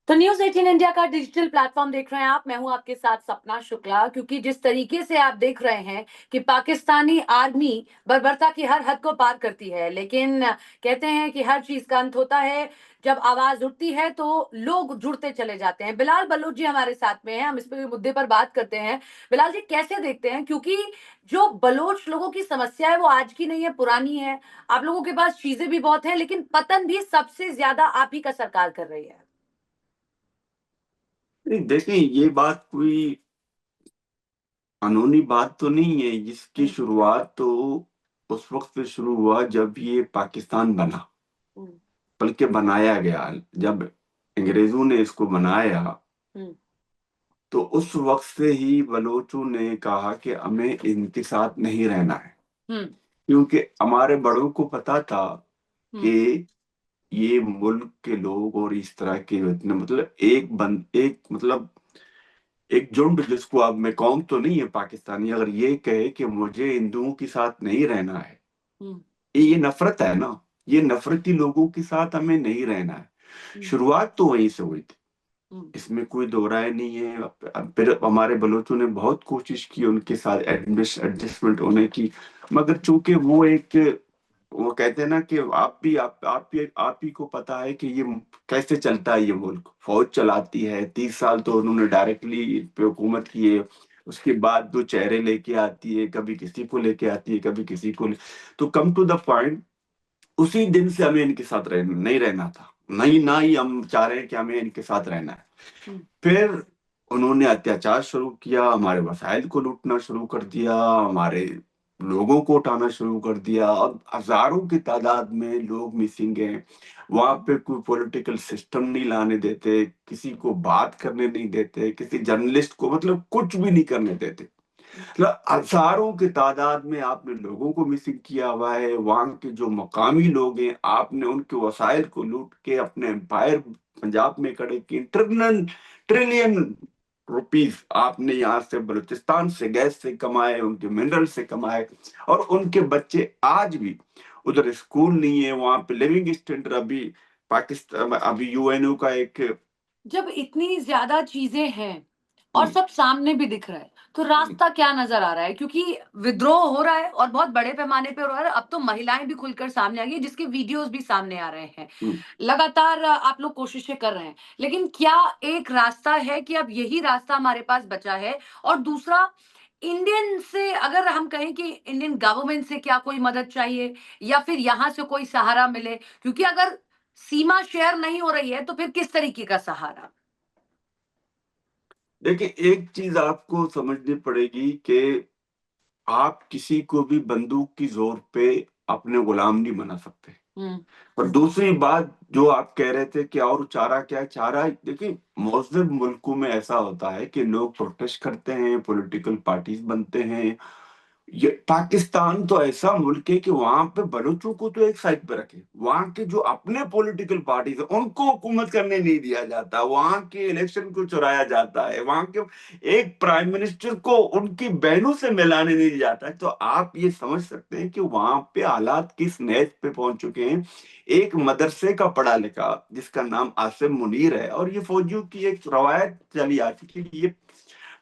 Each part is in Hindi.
तो न्यूज़ 18 इंडिया का डिजिटल प्लेटफॉर्म देख रहे हैं आप। मैं हूं आपके साथ सपना शुक्ला। क्योंकि जिस तरीके से आप देख रहे हैं कि पाकिस्तानी आर्मी बर्बरता की हर हद को पार करती है, लेकिन कहते हैं कि हर चीज का अंत होता है। जब आवाज उठती है तो लोग जुड़ते चले जाते हैं। बिलाल बलूच जी हमारे साथ में हैं, हम इस पे मुद्दे पर बात करते हैं। बिलाल जी, कैसे देखते हैं? क्योंकि जो बलोच लोगों की समस्या है वो आज की नहीं है, पुरानी है। आप लोगों के पास चीजें भी बहुत है, लेकिन पतन भी सबसे ज्यादा आप ही का सरकार कर रही है। नहीं, देखें, ये बात कोई कानूनी बात तो नहीं है। इसकी हम्म, शुरुआत तो उस वक्त से शुरू हुआ जब ये पाकिस्तान बना, हम्म, बल्कि बनाया गया। जब अंग्रेजों ने इसको बनाया हम्म, तो उस वक्त से ही बलोचों ने कहा कि हमें इनके साथ नहीं रहना है, हम्म, क्योंकि हमारे बड़ों को पता था कि हम्म, ये मुल्क के लोग और इस तरह के इतने मतलब एक मतलब एक झुंड, जिसको अब मैं कौम तो नहीं है पाकिस्तानी, अगर ये कहे कि मुझे हिंदुओं के साथ नहीं रहना है, हम्म, ये नफरत है ना। ये नफरती लोगों के साथ हमें नहीं रहना है। हम्म, शुरुआत तो वहीं से हुई थी, हम्म, इसमें कोई दो राय नहीं है। अब फिर हमारे बलोचों ने बहुत कोशिश की उनके साथ एडजस्टमेंट होने की, मगर चूंकि वो एक, वो कहते हैं ना कि आप ही को पता है कि ये कैसे चलता है। ये मुल्क फौज चलाती है, 30 साल तो उन्होंने डायरेक्टली पे हुकूमत की है। उसके बाद दो चेहरे लेके आती है, कभी किसी को लेके आती है, कभी किसी को तो कम टू द पॉइंट, उसी दिन से हमें इनके साथ नहीं रहना था। नहीं, ना ही हम चाह रहे हैं कि हमें इनके साथ रहना है। हम्म, फिर उन्होंने अत्याचार शुरू किया, हमारे वसाइल को लूटना शुरू कर दिया, हमारे लोगों को उठाना शुरू कर दिया। अब हजारों की तादाद में लोग मिसिंग हैं। वहां पे कोई पॉलिटिकल सिस्टम नहीं लाने देते, किसी को बात करने नहीं देते, किसी जर्नलिस्ट को मतलब कुछ भी नहीं करने देते। मतलब हजारों की तादाद में आपने लोगों को मिसिंग किया हुआ है। वहां के जो मकामी लोग हैं, आपने उनके वसाइल को लूट के अपने एम्पायर पंजाब में खड़े किए। ट्रिलियन ट्रिलियन रुपीस आपने यहाँ से बलूचिस्तान से गैस से कमाए, उनके मिनरल से कमाए। और उनके बच्चे आज भी, उधर स्कूल नहीं है, वहां पे लिविंग स्टैंडर्ड अभी पाकिस्तान, अभी यूएनओ का एक जब इतनी ज्यादा चीजें हैं और सब सामने भी दिख रहा है, तो रास्ता क्या नजर आ रहा है? क्योंकि विद्रोह हो रहा है और बहुत बड़े पैमाने पे हो रहा है। अब तो महिलाएं भी खुलकर सामने आ गई, जिसके वीडियोस भी सामने आ रहे हैं। लगातार आप लोग कोशिशें कर रहे हैं, लेकिन क्या एक रास्ता है कि अब यही रास्ता हमारे पास बचा है? और दूसरा, इंडियन से अगर हम कहें कि इंडियन गवर्नमेंट से क्या कोई मदद चाहिए, या फिर यहाँ से कोई सहारा मिले? क्योंकि अगर सीमा शेयर नहीं हो रही है तो फिर किस तरीके का सहारा? देखिए, एक चीज आपको समझनी पड़ेगी कि आप किसी को भी बंदूक की जोर पे अपने गुलाम नहीं बना सकते। हम्म, और दूसरी बात जो आप कह रहे थे कि और चारा क्या है, चारा देखिए, मौजूद मुल्कों में ऐसा होता है कि लोग प्रोटेस्ट करते हैं, पॉलिटिकल पार्टीज बनते हैं। ये पाकिस्तान तो ऐसा मुल्क है कि वहां पे बलूचों को तो एक साइड पे रखे, वहां के जो अपने पॉलिटिकल पार्टीज है उनको हुकूमत करने नहीं दिया जाता, वहां के इलेक्शन को चुराया जाता है, वहां के एक प्राइम मिनिस्टर को उनकी बहनों से मिलाने नहीं दिया जाता है। तो आप ये समझ सकते हैं कि वहां पे हालात किस नहज पे पहुंच चुके हैं। एक मदरसे का पढ़ा लिखा जिसका नाम आसिम मुनीर है, और ये फौजियों की एक रवायत चली आती है कि ये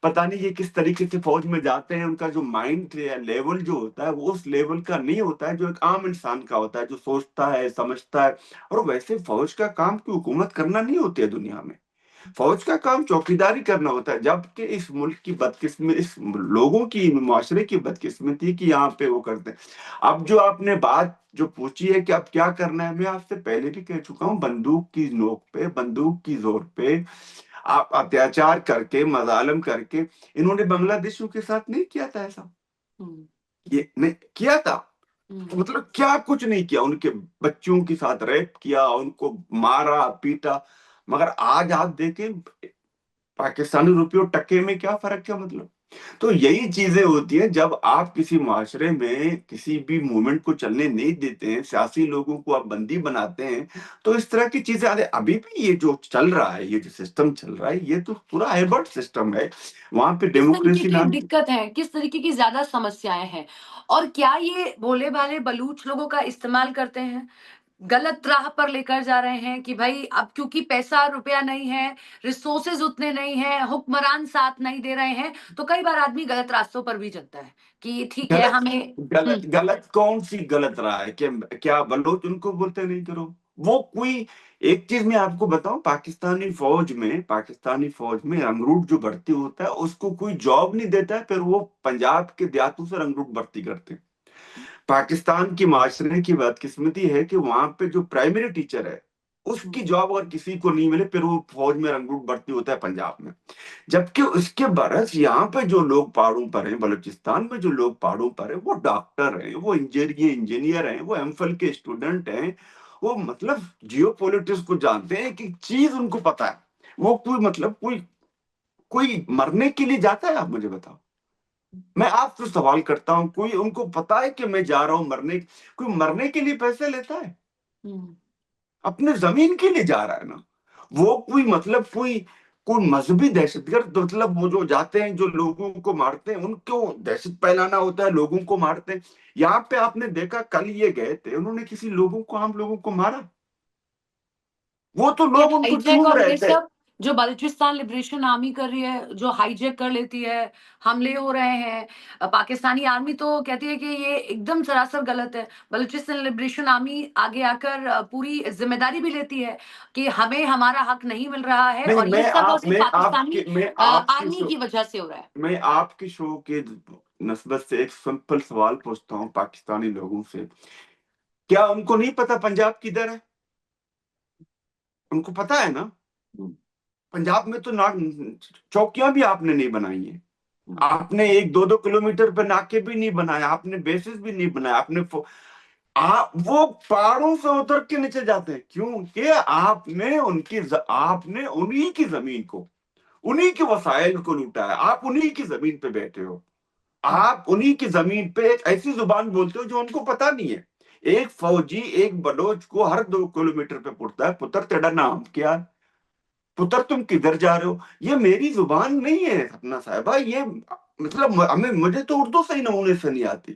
पता नहीं ये किस तरीके से फौज में जाते हैं, उनका जो माइंड लेवल जो होता है वो उस लेवल का नहीं होता है जो एक आम इंसान का होता है, जो सोचता है समझता है। और वैसे फौज का काम की हुकूमत करना नहीं होती है दुनिया में। फौज का काम चौकीदारी करना होता है। जबकि इस मुल्क की बदकिस्मती, इस लोगों की, माशरे की बदकिस्मती की यहाँ पे वो करते हैं। अब जो आपने बात जो पूछी है कि अब क्या करना है, मैं आपसे पहले भी कह चुका हूँ, बंदूक की नोक पे, बंदूक की जोर पे आप अत्याचार करके, मजालम करके, इन्होंने बांग्लादेशियों के साथ नहीं किया था ऐसा? हम्म, ये नहीं किया था। हम्म, तो मतलब क्या कुछ नहीं किया, उनके बच्चों के साथ रेप किया, उनको मारा पीटा। मगर आज आप देखें, पाकिस्तानी रुपये और टक्के में क्या फर्क है मतलब। तो यही चीजें होती हैं जब आप किसी माशरे में किसी भी मूवमेंट को चलने नहीं देते हैं, सियासी लोगों को आप बंदी बनाते हैं। तो इस तरह की चीजें आते अभी भी ये जो चल रहा है, ये जो सिस्टम चल रहा है, ये तो पूरा हाइब्रिड सिस्टम है। वहां पे किस तरीके डेमोक्रेसी की नाम की दिक्कत है? किस तरीके की ज्यादा समस्याएं हैं? और क्या ये भोले भाले बलूच लोगों का इस्तेमाल करते हैं? गलत राह पर लेकर जा रहे हैं कि भाई अब क्योंकि पैसा रुपया नहीं है, रिसोर्सेज उतने नहीं हैं, हुक्मरान साथ नहीं दे रहे हैं, तो कई बार आदमी गलत रास्तों पर भी चलता है कि ठीक है गलत हमें। गलत हुँ, गलत कौन सी गलत रहा है? क्या बलोच उनको बोलते नहीं करो? वो कोई एक चीज मैं आपको बताऊं, पाकिस्तानी फौज में रंगरूट जो भर्ती होता है उसको कोई जॉब नहीं देता है, फिर वो पंजाब के देहातों से रंगरूट भर्ती करते हैं। पाकिस्तान की माशरे की बदकिस्मती है कि वहां पे जो प्राइमरी टीचर है हुँ, उसकी जॉब अगर किसी को नहीं मिले, फिर वो फौज में रंगरूट भर्ती होता है पंजाब में। जबकि उसके बरस यहाँ पे जो लोग पहाड़ों पर हैं, बलूचिस्तान में जो लोग पहाड़ों पर हैं, वो डॉक्टर हैं, वो इंजीनियर हैं, वो एमफिल के स्टूडेंट हैं, वो मतलब जियो पॉलिटिक्स को जानते हैं कि चीज उनको पता है। वो कोई मतलब कोई कोई मरने के लिए जाता है? आप मुझे बताओ। मैं आपसे सवाल करता हूँ, कोई उनको पता है कि मैं जा रहा हूँ मरने? कोई मरने के लिए पैसे लेता है? हुँ। अपने जमीन के लिए जा रहा है ना। वो कोई मतलब कोई कोई मजहबी दहशतगर्द, मतलब वो जो जाते हैं जो लोगों को मारते हैं, उनको दहशत फैलाना होता है, लोगों को मारते हैं। यहाँ पे आपने देखा, कल ये गए थे, उन्होंने किसी लोगों को, आम लोगों को मारा? वो तो ये लोग उनको हाईजैक चूम और रहे ये थे। सब जो बलूचिस्तान लिबरेशन आर्मी कर रही है, जो हाईजैक कर लेती है, हमले हो रहे हैं। पाकिस्तानी आर्मी तो कहती है कि ये एकदम सरासर गलत है। बलूचिस्तान लिबरेशन आर्मी आगे आकर पूरी ज़िम्मेदारी भी लेती है कि हमें हमारा हक नहीं मिल रहा है नहीं, और ये सब और सिर्फ़ पाकिस्तानी मैं आपकी आर्मी शो की वजह से हो रहा है। मैं आपकी शो के नस्बत से एक सिंपल सवाल पूछता हूँ पाकिस्तानी लोगों से। क्या उनको नहीं पता पंजाब किधर है? उनको पता है ना। हुँ, पंजाब में तो ना चौकियां भी आपने नहीं बनाई है। हुँ। आपने 1-2 किलोमीटर पे नाके भी नहीं बनाए, आपने बेसिस भी नहीं बनाए, आप वो पहाड़ों से उतर के नीचे जाते हैं क्योंकि आपने उन्हीं की जमीन को, उन्हीं के वसाइल को लूटा है। आप उन्हीं की जमीन पे बैठे हो। हुँ। आप उन्हीं की जमीन पे एक ऐसी जुबान बोलते हो जो उनको पता नहीं है। एक फौजी एक बलोच को हर 2 किलोमीटर पे पूछता है, पुत्र तेरा नाम क्या है? पुत्र तुम किधर जा रहे हो? ये मेरी जुबान नहीं है सपना साहिबा। ये मतलब हमें मुझे तो उर्दू सही नमूने से नहीं आती।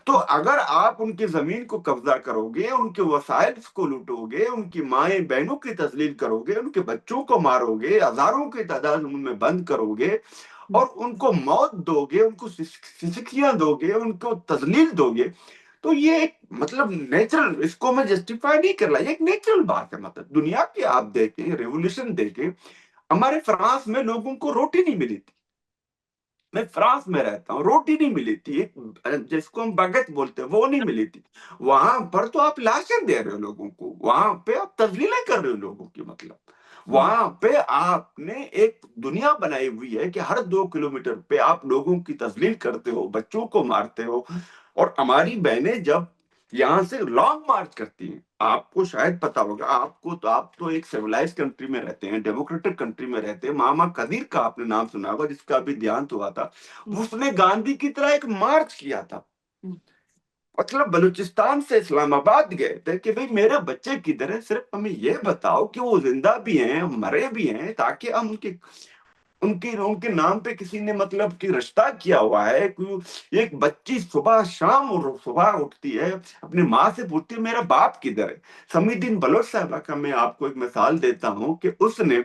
तो अगर आप उनकी जमीन को कब्जा करोगे, उनके वसाइल को लूटोगे, उनकी माएं बहनों की तजलील करोगे, उनके बच्चों को मारोगे, हजारों की तादाद में बंद करोगे और उनको मौत दोगे, उनको सिसकियां दोगे, उनको तजलील दोगे, तो ये एक मतलब नेचुरल, इसको मैं जस्टिफाई नहीं कर रहा, ये एक नेचुरल बात है। मतलब दुनिया की आप देखें, रेवोल्यूशन देखें, हमारे फ्रांस में लोगों को रोटी नहीं मिली थी। मैं फ्रांस में रहता हूँ, रोटी नहीं मिली थी, एक जिसको हम बागेट बोलते हैं, वो नहीं मिली थी। वहां पर तो आप लाशें दे रहे हो लोगों को, वहां पे आप तजलीलें कर रहे हो लोगों की। मतलब हुँ, वहां पे आपने एक दुनिया बनाई हुई है कि हर 2 किलोमीटर पे आप लोगों की तजलील करते हो, बच्चों को मारते हो। और हमारी बहनें जब यहाँ से लॉन्ग मार्च करती हैं, आपको शायद पता होगा, आपको तो, आप तो एक सिविलाइज कंट्री में रहते हैं, डेमोक्रेटिक कंट्री में रहते हैं। मामा कदीर का आपने नाम सुना होगा, जिसका अभी देहांत हुआ था। हुँ, उसने गांधी की तरह एक मार्च किया था। हुँ। मतलब बलूचिस्तान से इस्लामाबाद गए थे कि भाई मेरे बच्चे किधर है, सिर्फ हमें ये बताओ कि वो जिंदा भी हैं, मरे भी हैं, ताकि हम उनके उनके उनके नाम पे किसी ने मतलब कि रिश्ता किया हुआ है। एक बच्ची सुबह शाम और सुबह उठती है, अपनी माँ से पूछती है मेरा बाप किधर है। समीउद्दीन बलोच साहबा का मैं आपको एक मिसाल देता हूँ कि उसने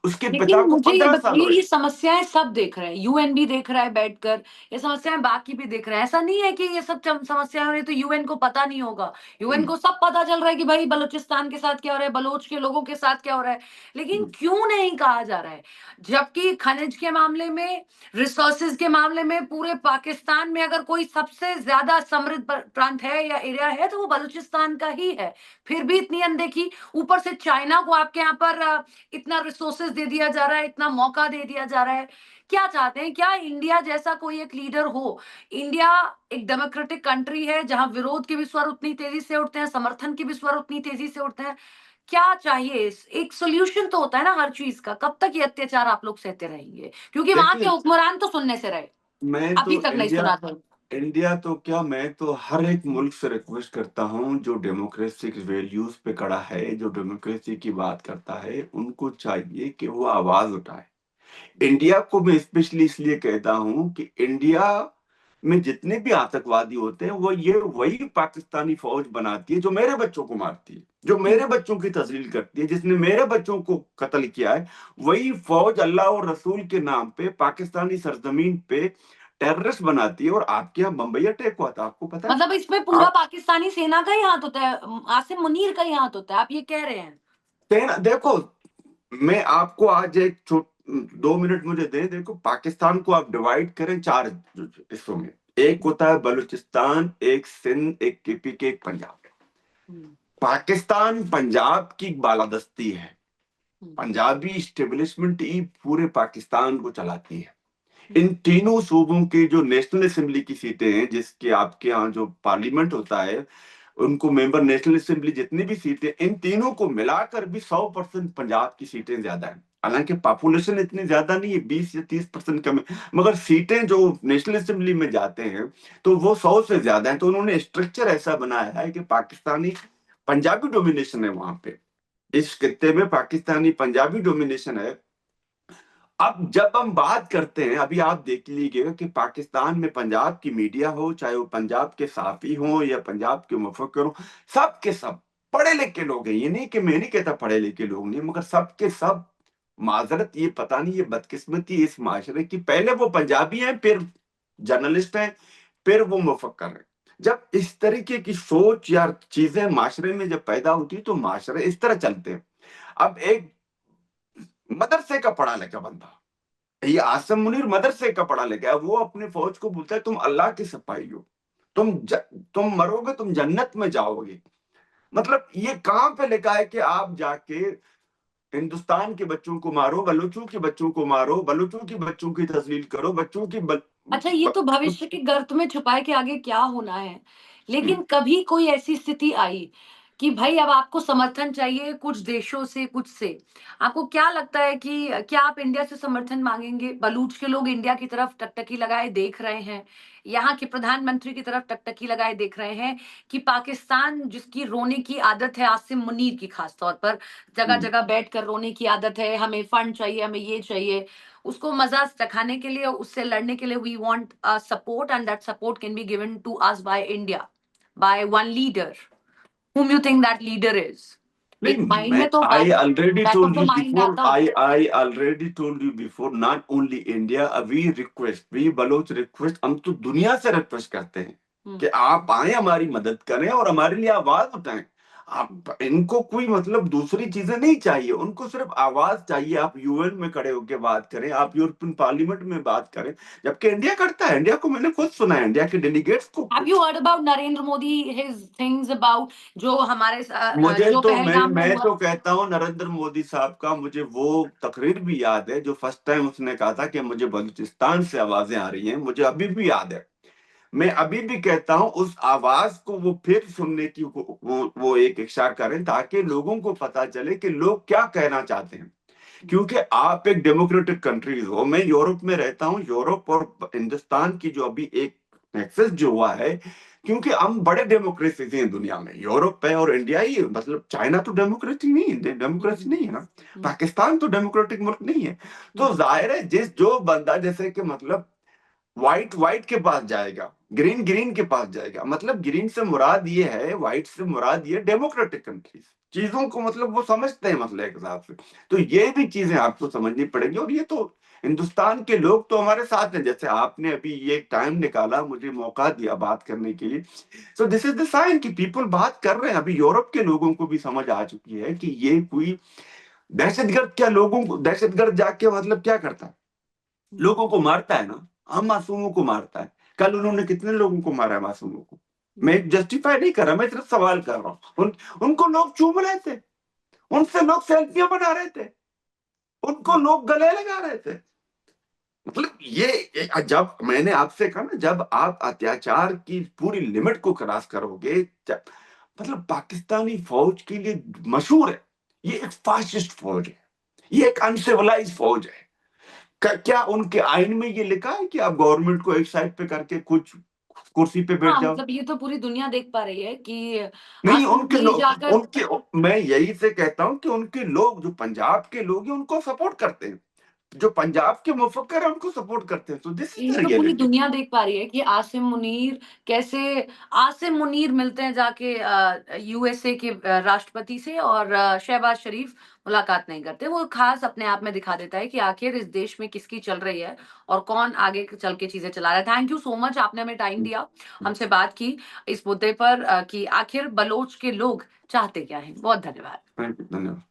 उसके पिता लेकिन को मुझे ये 15 साल बताइए, हुए। ये समस्याएँ सब देख रहे हैं, यूएन भी देख रहा है बैठकर, ये समस्याएँ बाकी भी देख रहे हैं। ऐसा नहीं है कि ये सब समस्याएँ हो रही है तो यूएन को पता नहीं होगा। यूएन हम्म, को सब पता चल रहा है कि भाई बलूचिस्तान के साथ क्या हो रहा है, बलोच के लोगों के साथ क्या हो रहा है। लेकिन हम्म, क्यों नहीं कहा जा रहा है? जबकि खनिज के मामले में, रिसोर्सेज़ के मामले में पूरे पाकिस्तान में अगर कोई सबसे ज़्यादा समृद्ध प्रांत है या एरिया है तो वो बलूचिस्तान का ही है। फिर भी इतनी अनदेखी, ऊपर से चाइना को आपके यहाँ पर इतना रिसोर्सेज दे दिया जा रहा है, इतना मौका दे दिया जा रहा है। क्या चाहते हैं? क्या इंडिया जैसा कोई एक लीडर हो? इंडिया एक डेमोक्रेटिक कंट्री है जहाँ विरोध के भी स्वर उतनी तेज़ी से उठते हैं, समर्थन के भी स्वर उतनी तेज़ी से उठते हैं। क्या चाहिए? एक सॉल्यूशन तो होता है ना हर चीज़ का। कब तक ये अत्याचार आप लोग सहते रहेंगे? क्योंकि वहाँ के देखिए, हुक्मरान तो सुनने से रहे, मैं अभी तो तक नहीं इंडिया सुना था। इंडिया तो क्या, मैं तो हर एक मुल्क से रिक्वेस्ट करता हूँ जो डेमोक्रेसी के वैल्यूज पे खड़ा है, जो डेमोक्रेसी की बात करता है, उनको चाहिए कि वो आवाज उठाए। इंडिया को मैं स्पेशली इसलिए कहता हूं कि इंडिया में जितने भी आतंकवादी होते हैं वो ये वही पाकिस्तानी फौज बनाती है जो मेरे बच्चों को मारती है, जो मेरे बच्चों की तस्लील करती है, जिसने मेरे बच्चों को कत्ल किया है। वही फौज अल्लाह और रसूल के नाम पे पाकिस्तानी सरजमीन पे टेररिस्ट बनाती है। और आपके यहाँ बम्बई अटैक हुआ था, आपको पता है? मतलब इसमें पूरा आप पाकिस्तानी सेना का ही हाथ होता है, आसिम मुनीर का ही हाथ होता है, आप ये कह रहे हैं? देखो, मैं आपको आज एक 2 मिनट मुझे दे, देखो पाकिस्तान को आप डिवाइड करें 4 हिस्सों में। एक होता है बलूचिस्तान, एक सिंध, एक केपी के, एक पंजाब। हम्म, पाकिस्तान पंजाब की बालादस्ती है। हम्म, पंजाबी इस्टेब्लिशमेंट ही पूरे पाकिस्तान को चलाती है। हम्म, इन तीनों सूबों की जो नेशनल असेंबली की सीटें हैं, जिसके आपके यहाँ जो पार्लियामेंट होता है, उनको मेंबर नेशनल असेंबली जितनी भी सीटें, इन तीनों को मिलाकर भी 100% पंजाब की सीटें ज्यादा है। हालांकि पॉपुलेशन इतनी ज्यादा नहीं है, 20 या 30% कम है, मगर सीटें जो नेशनल असेंबली में जाते हैं तो वो 100 से ज्यादा है। तो उन्होंने स्ट्रक्चर ऐसा बनाया है कि पाकिस्तानी पंजाबी डोमिनेशन है वहां पे। इस खित्ते में पाकिस्तानी पंजाबी डोमिनेशन है। अब जब हम बात करते हैं, अभी आप देख लीजिएगा कि पाकिस्तान में पंजाब की मीडिया हो, चाहे वो पंजाब के साफी हो या पंजाब के मुफक्किर हो, सब के सब पढ़े लिखे लोग हैं। ये नहीं कि मैं नहीं कहता पढ़े लिखे लोग नहीं, मगर सब के सब, माजरत, ये पता नहीं ये बदकिस्मती इस माशरे की, पहले वो पंजाबी हैं, फिर जर्नलिस्ट हैं, फिर वो मुफक्कर हैं। जब इस तरीके की सोच या चीजें माशरे में जब पैदा होती है तो माशरे इस तरह चलते हैं। अब एक मदरसे का पढ़ा लिखा बंदा, ये आसम मुनीर मदरसे का पढ़ा लिखा है, वो अपने फौज को बोलता है तुम अल्लाह के सिपाही हो, तुम मरोगे, तुम जन्नत में जाओगे। मतलब ये कहां पे लिखा है कि आप जाके हिंदुस्तान के बच्चों को मारो, बलूचों के बच्चों को मारो, बलूचों के बच्चों की तस्लील करो, बच्चों की अच्छा, ये तो ब, भविष्य के गर्त में छुपाए कि आगे क्या होना है। हम्म, लेकिन कभी कोई ऐसी स्थिति आई कि भाई अब आपको समर्थन चाहिए कुछ देशों से, कुछ से, आपको क्या लगता है कि क्या आप इंडिया से समर्थन माँगेंगे? बलूच के लोग इंडिया की तरफ टकटकी लगाए देख रहे हैं। यहाँ के प्रधानमंत्री की तरफ टकटकी लगाए देख रहे हैं कि पाकिस्तान जिसकी रोने की आदत है, आसिम मुनीर की खास तौर पर, हम्म। जगह-जगह बैठकर रोने की आदत है, हमें फंड चाहिए, हमें ये चाहिए। उसको मज़ा चखाने के लिए, उससे लड़ने के लिए we want support and that support can be given to us by India, by one leader, whom you think that leader is? नहीं, एक माइंड मैं में तो I already back of told the you mind before, आता होगा। I already told you before, not only India, we request, we Baloch request, हम तो दुनिया से रिक्वेस्ट करते हैं हुँ, कि आप आए, हमारी मदद करें और हमारे लिए आवाज उठाएं। हुँ। आप, इनको कोई मतलब दूसरी चीजें नहीं चाहिए, उनको सिर्फ आवाज चाहिए। आप यूएन में खड़े होकर बात करें, आप यूरोपियन पार्लियामेंट में बात करें, जबकि इंडिया करता है। इंडिया को मैंने खुद सुना है, इंडिया के डेलीगेट्स को। Have you heard about Narendra Modi, his things about जो हमारे मुझे जो तो पहलगाम में मैं हुआ? तो कहता हूँ नरेंद्र मोदी साहब का, मुझे वो तकरीर भी याद है जो फर्स्ट टाइम उसने कहा था कि मुझे बलूचिस्तान से आवाजें आ रही हैं, मुझे अभी भी याद है। मैं अभी भी कहता हूँ उस आवाज को वो फिर सुनने की वो एक इच्छा करें, ताकि लोगों को पता चले कि लोग क्या कहना चाहते हैं। हुँ, क्योंकि आप एक डेमोक्रेटिक कंट्रीज हो, मैं यूरोप में रहता हूँ, यूरोप और हिंदुस्तान की जो अभी एक एक्सेस जो हुआ है, क्योंकि हम बड़े डेमोक्रेसी हैं दुनिया में, यूरोप है और इंडिया ही, मतलब चाइना तो डेमोक्रेसी नहीं है, डेमोक्रेसी हुँ, नहीं है ना, हुँ, पाकिस्तान तो डेमोक्रेटिक मुल्क नहीं है। हुँ, तो जाहिर है जिस जो बंदा, जैसे कि मतलब व्हाइट व्हाइट के पास जाएगा, ग्रीन ग्रीन के पास जाएगा, मतलब ग्रीन से मुराद ये है, व्हाइट से मुराद ये डेमोक्रेटिक कंट्रीज, चीजों को मतलब वो समझते हैं मसले के हिसाब से। तो ये भी चीजें आपको समझनी पड़ेगी। और ये तो हिंदुस्तान के लोग तो हमारे साथ हैं, जैसे आपने अभी ये टाइम निकाला, मुझे मौका दिया बात करने के लिए। So this is the sign कि पीपल बात कर रहे हैं। अभी यूरोप के लोगों को भी समझ आ चुकी है कि ये कोई दहशतगर्द, क्या लोगों को दहशतगर्द जाके मतलब क्या करता है, हुँ, लोगों को मारता है ना, आम मासूमों को मारता है। कल उन्होंने कितने लोगों को मारा है, मासूमों को। हुँ, मैं जस्टिफाई नहीं कर रहा, मैं सिर्फ सवाल कर रहा हूँ। उनको लोग चूम रहे थे, उनसे लोग सेल्फियां बना रहे थे, उनको हुँ। लोग गले लगा रहे थे। मतलब जब मैंने आपसे कहा ना, जब आप अत्याचार की पूरी लिमिट को क्रॉस करोगे, मतलब पाकिस्तानी फौज के लिए मशहूर है, ये एक फासिस्ट फौज है, ये एक अनसिविलाइज फौज है। क्या उनके आइन में ये लिखा है कि आप गवर्नमेंट को एक साइड पे करके कुछ कुर्सी पे बैठ हाँ, जाओ? मतलब ये तो पूरी दुनिया देख पा रही है कि नहीं, आसिम उनके मुनीर लोग, जाकर उनके, मैं यही से कहता हूं कि उनके लोग, जो पंजाब के लोग हैं, उनको सपोर्ट करते हैं। जो पंजाब के मुफक्किर हैं उनको सपोर्ट करते हैं। तो दिस इज ये द तो पूरी रियलिटी। दुनिया देख पा रही है कि कैसे आसिम मुनीर मिलते हैं जाके यूएसए के राष्ट्रपति से, और शहबाज शरीफ मुलाकात नहीं करते। वो खास अपने आप में दिखा देता है कि आखिर इस देश में किसकी चल रही है और कौन आगे चल के चीजें चला रहा है। थैंक यू सो मच, आपने हमें टाइम दिया, हमसे बात की इस मुद्दे पर कि आखिर बलोच के लोग चाहते क्या हैं। बहुत धन्यवाद। थैंक यू, धन्यवाद।